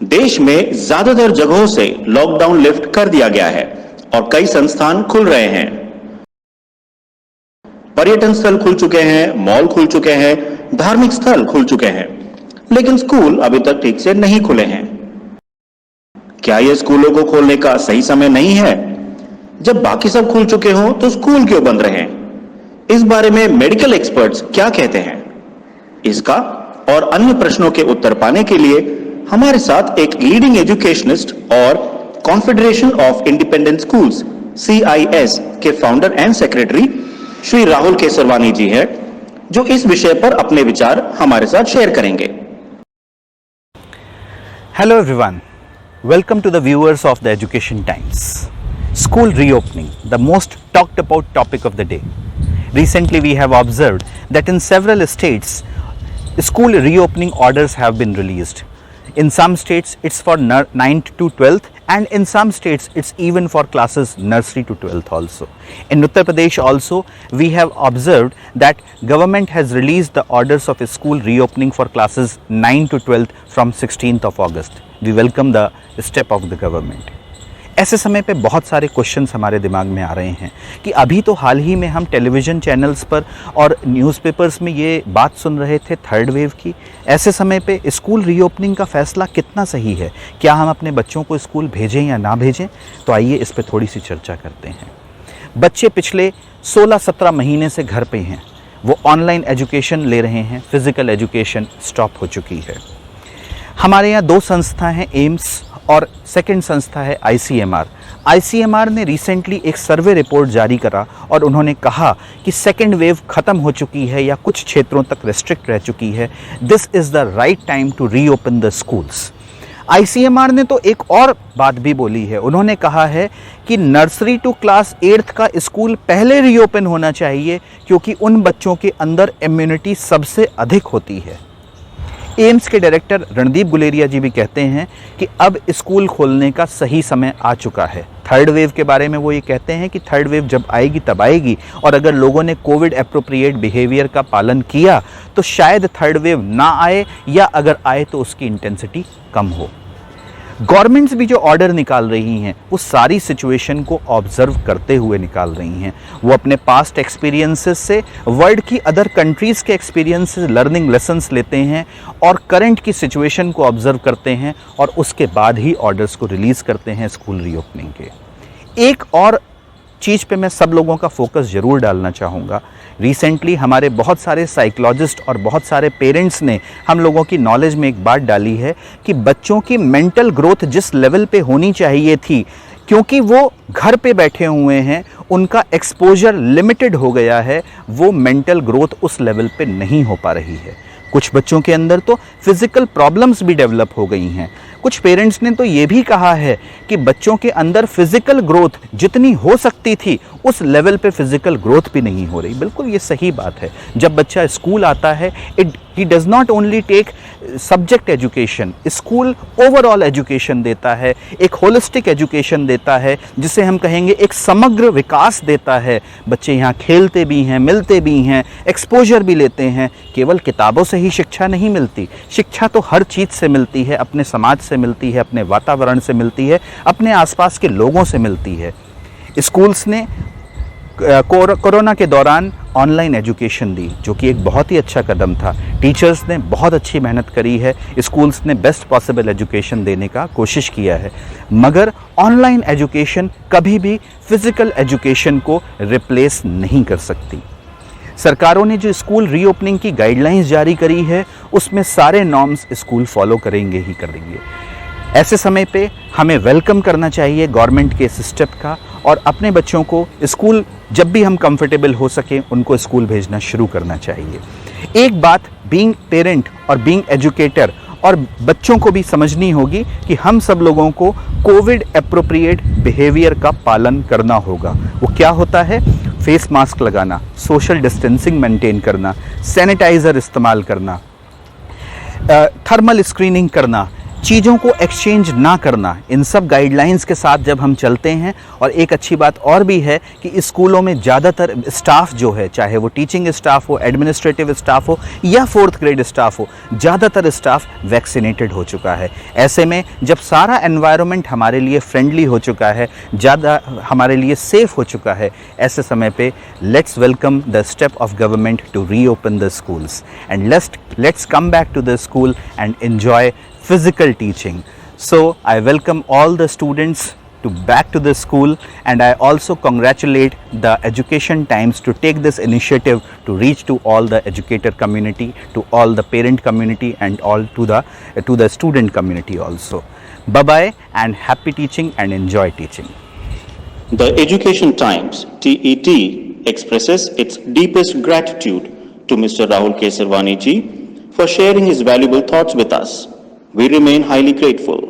देश में ज्यादातर जगहों से लॉकडाउन लिफ्ट कर दिया गया है और कई संस्थान खुल रहे हैं। पर्यटन स्थल खुल चुके हैं, मॉल खुल चुके हैं, धार्मिक स्थल खुल चुके हैं, लेकिन स्कूल अभी तक ठीक से नहीं खुले हैं। क्या यह स्कूलों को खोलने का सही समय नहीं है? जब बाकी सब खुल चुके हों तो स्कूल क्यों बंद रहे? इस बारे में मेडिकल एक्सपर्ट्स क्या कहते हैं? इसका और अन्य प्रश्नों के उत्तर पाने के लिए हमारे साथ एक लीडिंग एजुकेशनिस्ट और confederation of independent schools CIS के founder and secretary Shri Rahul Kesarwani ji हैं, जो इस विषय पर अपने विचार हमारे साथ शेयर करेंगे। Hello everyone, welcome to the viewers of the Education Times. School reopening, the most talked about topic of the day. Recently we have observed that in several states, school reopening orders have been released. In some states it's for 9th to 12th and in some states it's even for classes nursery to 12th also. In Uttar Pradesh also we have observed that government has released the orders of school reopening for classes 9 to 12th from 16th of August. We welcome the step of the government. ऐसे समय पे बहुत सारे questions हमारे दिमाग में आ रहे हैं कि अभी तो हाल ही में हम टेलीविज़न चैनल्स पर और न्यूज़पेपर्स में ये बात सुन रहे थे थर्ड वेव की। ऐसे समय पे स्कूल रीओपनिंग का फ़ैसला कितना सही है? क्या हम अपने बच्चों को स्कूल भेजें या ना भेजें? तो आइए इस पर थोड़ी सी चर्चा करते हैं। बच्चे पिछले 16-17 महीने से घर पे हैं, वो ऑनलाइन एजुकेशन ले रहे हैं, फ़िज़िकल एजुकेशन स्टॉप हो चुकी है। हमारे यहाँ 2 संस्था हैं, एम्स और सेकेंड संस्था है ICMR। ICMR ने रिसेंटली एक सर्वे रिपोर्ट जारी करा और उन्होंने कहा कि सेकेंड वेव ख़त्म हो चुकी है या कुछ क्षेत्रों तक रेस्ट्रिक्ट रह चुकी है। This is the right time to reopen the schools. ICMR ने तो एक और बात भी बोली है, उन्होंने कहा है कि नर्सरी टू क्लास 8th का स्कूल पहले रीओपन होना चाहिए क्योंकि उन बच्चों के अंदर इम्यूनिटी सबसे अधिक होती है। एम्स के डायरेक्टर रणदीप गुलेरिया जी भी कहते हैं कि अब स्कूल खोलने का सही समय आ चुका है। थर्ड वेव के बारे में वो ये कहते हैं कि थर्ड वेव जब आएगी तब आएगी और अगर लोगों ने कोविड एप्रोप्रिएट बिहेवियर का पालन किया तो शायद थर्ड वेव ना आए या अगर आए तो उसकी इंटेंसिटी कम हो। गवर्नमेंट्स भी जो ऑर्डर निकाल रही हैं वो सारी सिचुएशन को ऑब्जर्व करते हुए निकाल रही हैं। वो अपने पास्ट एक्सपीरियंसेस से, वर्ल्ड की अदर कंट्रीज़ के एक्सपीरियंस से लर्निंग लेसन्स लेते हैं और करंट की सिचुएशन को ऑब्जर्व करते हैं और उसके बाद ही ऑर्डर्स को रिलीज़ करते हैं स्कूल रीओपनिंग के। एक और चीज़ पे मैं सब लोगों का फोकस ज़रूर डालना चाहूँगा। रिसेंटली हमारे बहुत सारे साइकोलॉजिस्ट और बहुत सारे पेरेंट्स ने हम लोगों की नॉलेज में एक बात डाली है कि बच्चों की मेंटल ग्रोथ जिस लेवल पे होनी चाहिए थी, क्योंकि वो घर पे बैठे हुए हैं, उनका एक्सपोजर लिमिटेड हो गया है, वो मेंटल ग्रोथ उस लेवल पे नहीं हो पा रही है। कुछ बच्चों के अंदर तो फिज़िकल प्रॉब्लम्स भी डेवलप हो गई हैं। कुछ पेरेंट्स ने तो ये भी कहा है कि बच्चों के अंदर फिज़िकल ग्रोथ जितनी हो सकती थी उस लेवल पे फिज़िकल ग्रोथ भी नहीं हो रही। बिल्कुल ये सही बात है। जब बच्चा स्कूल आता है ही does not only take subject education, school overall education देता है, एक होलिस्टिक एजुकेशन देता है, जिसे हम कहेंगे एक समग्र विकास देता है। बच्चे यहाँ खेलते भी हैं, मिलते भी हैं, एक्सपोजर भी लेते हैं। केवल किताबों से ही शिक्षा नहीं मिलती, शिक्षा तो हर चीज़ से मिलती है, अपने समाज से मिलती है, अपने वातावरण से मिलती है, अपने आसपास के लोगों से मिलती है। स्कूल्स ने कोरोना के दौरान ऑनलाइन एजुकेशन दी, जो कि एक बहुत ही अच्छा कदम था। टीचर्स ने बहुत अच्छी मेहनत करी है, स्कूल्स ने बेस्ट पॉसिबल एजुकेशन देने का कोशिश किया है, मगर ऑनलाइन एजुकेशन कभी भी फिज़िकल एजुकेशन को रिप्लेस नहीं कर सकती। सरकारों ने जो स्कूल रीओपनिंग की गाइडलाइंस जारी करी है उसमें सारे नॉर्म्स स्कूल फॉलो करेंगे ही करेंगे। ऐसे समय पे हमें वेलकम करना चाहिए गवर्नमेंट के इस स्टेप का और अपने बच्चों को स्कूल जब भी हम कंफर्टेबल हो सके उनको स्कूल भेजना शुरू करना चाहिए। एक बात बीइंग पेरेंट और बीइंग एजुकेटर और बच्चों को भी समझनी होगी कि हम सब लोगों को कोविड एप्रोप्रिएट बिहेवियर का पालन करना होगा। वो क्या होता है? फेस मास्क लगाना, सोशल डिस्टेंसिंग मेंटेन करना, सैनिटाइज़र इस्तेमाल करना, थर्मल स्क्रीनिंग करना, चीज़ों को एक्सचेंज ना करना, इन सब गाइडलाइंस के साथ जब हम चलते हैं। और एक अच्छी बात और भी है कि स्कूलों में ज़्यादातर स्टाफ जो है, चाहे वो टीचिंग स्टाफ हो, एडमिनिस्ट्रेटिव स्टाफ हो या 4th ग्रेड स्टाफ हो, ज़्यादातर स्टाफ वैक्सीनेटेड हो चुका है। ऐसे में जब सारा एनवायरनमेंट हमारे लिए फ्रेंडली हो चुका है, ज़्यादा हमारे लिए सेफ हो चुका है, ऐसे समय पे let's welcome the step of government to reopen the schools and let's come back to the school and enjoy physical teaching. So I welcome all the students to back to the school, and I also congratulate the Education Times to take this initiative to reach to all the educator community, to all the parent community, and all to the student community also. Bye bye and happy teaching and enjoy teaching. The Education Times, TET, expresses its deepest gratitude to Mr. Rahul Kesarwani ji for sharing his valuable thoughts with us. We remain highly grateful.